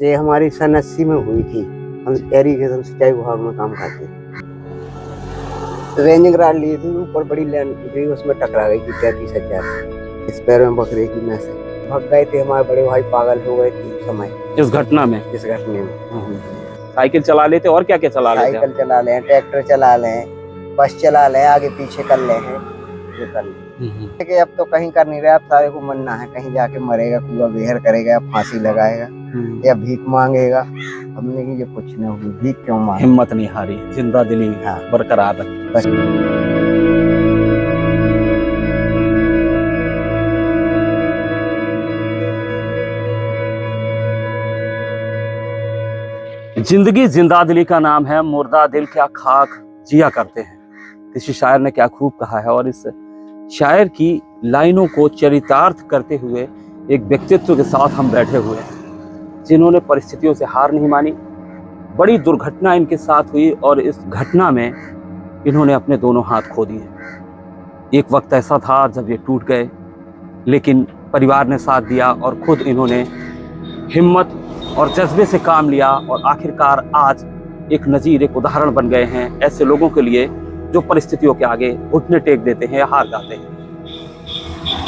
ये हमारी सन 80 में हुई थी। हम इरिगेशन सिंचाई विभाग में काम करते थे। रेंजिंग राड ली थी, ऊपर बड़ी लैंड गई, उसमें टकरा गई थी 33,000 इस पैर में बकरे की में से भग गए थे। हमारे बड़े भाई पागल हो गए थे उस समय इस घटना में। साइकिल चला लेते और क्या क्या चला लेते? साइकिल चला ले, ट्रैक्टर चला ले, बस चला ले, आगे पीछे कर ले हैं, ये कर ले। कि अब तो कहीं कर नहीं रहा, अब सारे को मरना है, कहीं जाके मरेगा, कूड़ा बेहर करेगा, फांसी लगाएगा या भीख मांगेगा। हमने की ये कुछ नहीं होगी, भीख क्यों मांगे। हिम्मत नहीं हारी, जिंदा दिली बरकरार बस। जिंदगी जिंदा दिली का नाम है, मुर्दा दिल क्या खाक जिया करते हैं। किसी शायर ने क्या खूब कहा है। और इस शायर की लाइनों को चरितार्थ करते हुए एक व्यक्तित्व के साथ हम बैठे हुए हैं, जिन्होंने परिस्थितियों से हार नहीं मानी। बड़ी दुर्घटना इनके साथ हुई और इस घटना में इन्होंने अपने दोनों हाथ खो दिए। एक वक्त ऐसा था जब ये टूट गए, लेकिन परिवार ने साथ दिया और खुद इन्होंने हिम्मत और जज्बे से काम लिया और आखिरकार आज एक नज़ीर, एक उदाहरण बन गए हैं ऐसे लोगों के लिए जो परिस्थितियों के आगे घुटने टेक देते हैं या हार जाते हैं।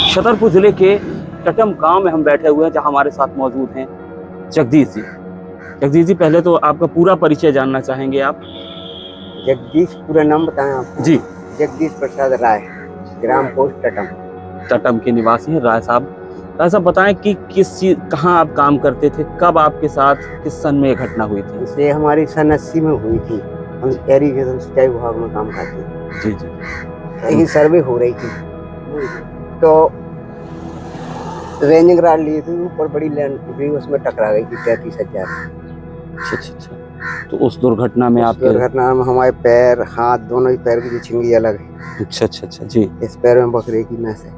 छतरपुर जिले के टटम गांव में हम बैठे हुए हैं, जहां हमारे साथ मौजूद हैं जगदीश जी। जगदीश जी, पहले तो आपका पूरा परिचय जानना चाहेंगे आप? जगदीश, पूरा नाम बताएं आप? जी, जगदीश प्रसाद राय, ग्राम पोस्ट टटम। टटम के निवासी हैं राय साहब। राय साहब, बताएं कि किस चीज, कहाँ आप काम करते थे, कब आपके साथ, किस सन में ये घटना हुई थी? ये हमारी सन 80 में हुई थी। हम इरिगेशन सिंचाई विभाग में काम करते थे। जी जी। यही सर्वे हो रही थी, तो रेंजिंग राड ली थी, ऊपर बड़ी लैंड गई, उसमें टकरा गई थी 33,000। अच्छा। तो उस दुर्घटना में आपके दुर्घटना में हमारे पैर, हाथ, दोनों ही पैर की छिंगी अलग है। अच्छा जी। इस पैर में बकरे की में से।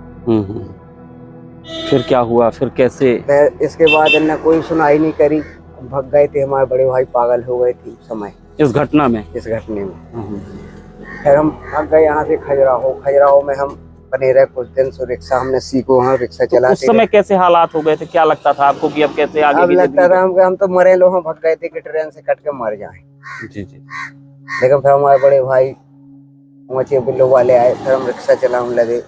फिर क्या हुआ, फिर कैसे? इसके बाद इन्होंने कोई सुनाई नहीं करी, भग गए थे। हमारे बड़े भाई पागल हो गए थे उस समय इस घटना में। फिर हम भाग गए यहाँ से खजुराहो में हम बने रहे कुछ दिन। सो रिक्शा हमने सीखो, वहाँ रिक्शा चला। उस समय कैसे हालात हो गए थे? क्या लगता था आपको कि अब कैसे आगे? अब लगता था हम तो मरे लोग, हम भग गए थे कि ट्रेन से कट के मर जाएं। जी। लेकिन फिर हमारे बड़े भाई ऊंचे बिल्लो वाले आए, फिर हम रिक्शा चलाने लगे।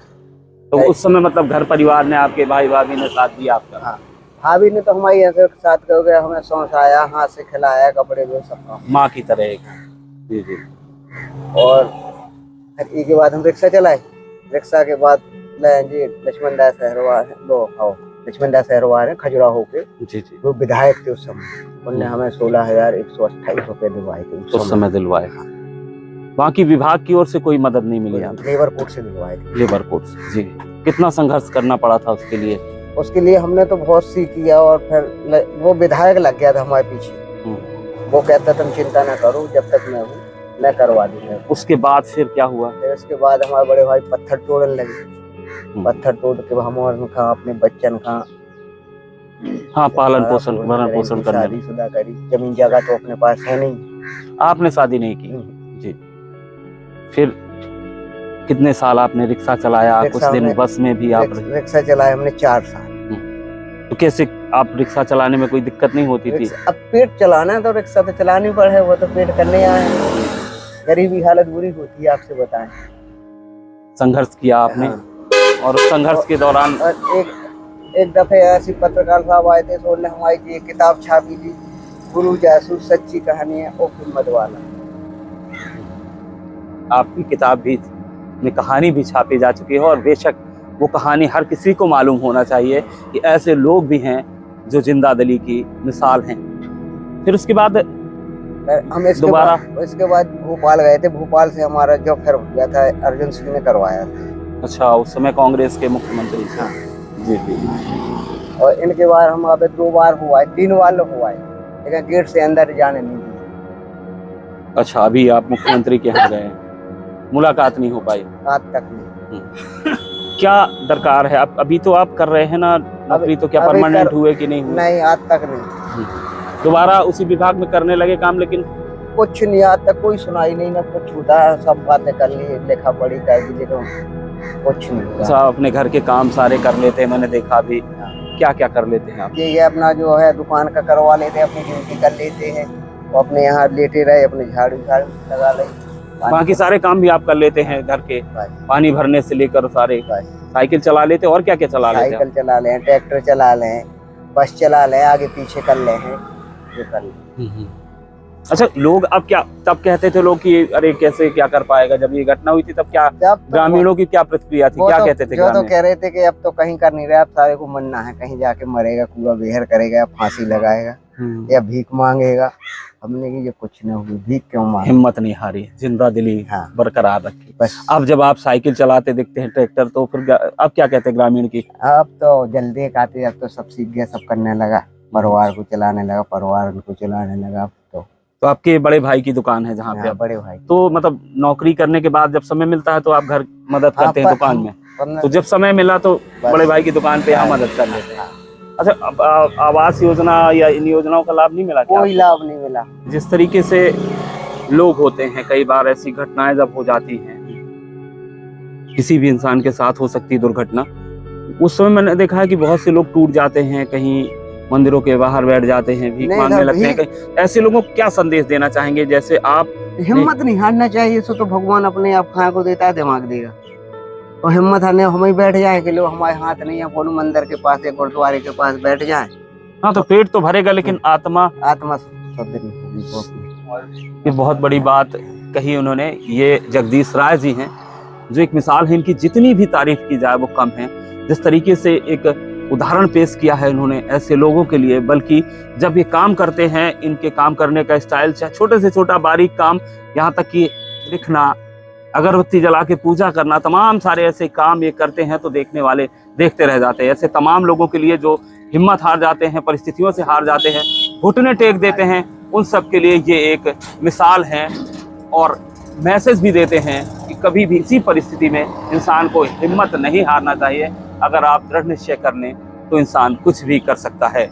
तो उस समय मतलब घर परिवार ने, आपके भाई भाभी ने साथ दिया आपका? हाँ, भाभी ने तो हमारी ऐसे साथ कर गया, हमें सौंसाया, हाथ से खिलाया, कपड़े धोए, सब काम माँ की तरह एक। जी। और फिर के बाद हम रिक्शा चलाए। रिक्शा के बाद जी लक्ष्मण दास सहरवार है खजुराहो के। जी। वो विधायक थे उस समय, उनने हमें 16,128 रुपए दिलवाए थे उस समय दिलवाए। बाकी विभाग की ओर से कोई मदद नहीं मिली? लेबर कोर्ट से दिलवाए थे। लेबर कोर्ट से। जी। कितना संघर्ष करना पड़ा था उसके लिए? उसके लिए हमने तो बहुत सी किया, और फिर वो विधायक लग गया था हमारे पीछे। वो कहता तुम चिंता ना करो, जब तक मैं हूँ मैं करवा दूंगा। उसके बाद फिर क्या हुआ? फिर उसके बाद हमारे बड़े भाई पत्थर तोड़ने लगे। पत्थर तोड़ के हम और अपने बच्चन का पालन पोषण करने, शादीशुदा करी। जमीन जगह तो अपने पास है नहीं। आपने शादी नहीं की? जी। फिर कितने साल आपने रिक्शा चलाया? कुछ दिन बस में भी आप रिक्शा चलाया हमने 4 साल। तो कैसे आप रिक्शा चलाने में कोई दिक्कत नहीं होती थी? अब पेट चलाना है तो रिक्शा तो चलानी पड़े, वो तो पेट करने आए हैं। गरीबी हालत बुरी होती है, आपसे बताएं। संघर्ष किया आपने। और संघर्ष के दौरान एक दफे ऐसी पत्रकार साहब आए थे, तो उन्होंने हमारी एक किताब छापी थी, गुरु जासूस सच्ची कहानी है ओ हिम्मत वाला। आपकी किताब भी में कहानी भी छापी जा चुकी है, और बेशक वो कहानी हर किसी को मालूम होना चाहिए कि ऐसे लोग भी हैं जो जिंदा दिली की मिसाल हैं। फिर उसके बाद हम इसके बाद भोपाल गए थे। भोपाल से हमारा जो फिर हो गया था, अर्जुन सिंह ने करवाया था। अच्छा, उस समय कांग्रेस के मुख्यमंत्री थे। जी। और इनके बाद हम अब 2 बार हुआ है, 3 बार हुआ है, लेकिन गेट से अंदर जाने नहीं दिया। अच्छा, अभी आप मुख्यमंत्री के यहाँ गए, मुलाकात नहीं हो पाई? आज तक नहीं। क्या दरकार है? आप अभी तो आप कर रहे हैं ना नौकरी, तो क्या परमानेंट हुए कि नहीं हुए? नहीं, आज तक नहीं। दोबारा उसी विभाग में करने लगे काम, लेकिन कुछ नहीं, आज तक कोई सुनाई नहीं, ना कुछ छूटा। सब बातें कर ली, लिखा पढ़ी कर दी, लेकिन कुछ नहीं। अच्छा, अपने घर के काम सारे कर लेते हैं, मैंने देखा भी। क्या क्या कर लेते हैं आप? ये अपना जो है दुकान का करवा लेते हैं, अपनी ड्यूटी कर लेते हैं, और अपने यहाँ लेटे रहे, अपने झाड़ू लगा ले। बाकी सारे काम भी आप कर लेते हैं घर के, पानी भरने से लेकर सारे। साइकिल चला लेते हैं और क्या क्या चला लेते हैं? साइकिल चला लें, ट्रैक्टर चला लें, बस चला लें, आगे पीछे कर ले हैं, ये कर लें। अच्छा, लोग अब क्या तब कहते थे लोग कि अरे कैसे क्या कर पाएगा, जब ये घटना हुई थी तब क्या ग्रामीणों की क्या प्रतिक्रिया थी, क्या कहते थे? जो तो कह रहे थे कि अब तो कहीं कर नहीं रहे, अब सारे को मरना है, कहीं जाके मरेगा, कूड़ा बेहर करेगा, या फांसी लगाएगा, या भीख मांगेगा। हमने कि ये कुछ नहीं होगी, भीख क्यों मांगे। हिम्मत नहीं हारी, जिंदा दिली बरकरार रखी। बस अब जब आप साइकिल चलाते दिखते हैं, ट्रैक्टर, तो फिर अब क्या कहते हैं ग्रामीण की? अब तो जल्दी आते, अब तो सब सीख गया, सब करने लगा, परिवार को चलाने लगा, परिवार को चलाने लगा। अब तो आपके बड़े भाई की दुकान है जहाँ पे? बड़े भाई। तो मतलब नौकरी करने के बाद जब समय मिलता है तो आप घर मदद करते हैं दुकान में, तो जब समय मिला तो बड़े भाई की दुकान पे यहाँ मदद कर लेते हैं। अच्छा, आवास योजना या इन योजनाओं का लाभ नहीं मिला? कोई लाभ नहीं मिला। जिस तरीके से लोग होते हैं, कई बार ऐसी घटनाएं जब हो जाती हैं, किसी भी इंसान के साथ हो सकती है दुर्घटना, उस समय मैंने देखा है कि बहुत से लोग टूट जाते हैं, कहीं मंदिरों के बाहर बैठ जाते हैं, भीख मांगने लगते हैं। ऐसे लोगों को क्या संदेश देना चाहेंगे? जैसे आप हिम्मत नहीं हारना चाहिए, सो तो भगवान अपने आप खाए को देता है, दिमाग देगा। और हिम्मत हारने हम ही बैठ जाए कि लो हमारे हाथ नहीं है, कोनो मंदिर के पास या गुरुद्वारे के पास बैठ जाए। हाँ, तो पेट तो भरेगा लेकिन आत्मा शुद्ध नहीं होगी। ये बहुत बड़ी बात कही उन्होंने। ये जगदीश राय जी हैं, जो एक मिसाल है, इनकी जितनी भी तारीफ की जाए वो कम है। जिस तरीके से एक उदाहरण पेश किया है इन्होंने ऐसे लोगों के लिए, बल्कि जब ये काम करते हैं, इनके काम करने का स्टाइल, चाहे छोटे से छोटा बारीक काम, यहाँ तक कि लिखना, अगरबत्ती जला के पूजा करना, तमाम सारे ऐसे काम ये करते हैं तो देखने वाले देखते रह जाते हैं। ऐसे तमाम लोगों के लिए जो हिम्मत हार जाते हैं, परिस्थितियों से हार जाते हैं, घुटने टेक देते हैं, उन सब के लिए ये एक मिसाल है और मैसेज भी देते हैं कि कभी भी इसी परिस्थिति में इंसान को हिम्मत नहीं हारना चाहिए। अगर आप दृढ़ निश्चय कर लें तो इंसान कुछ भी कर सकता है।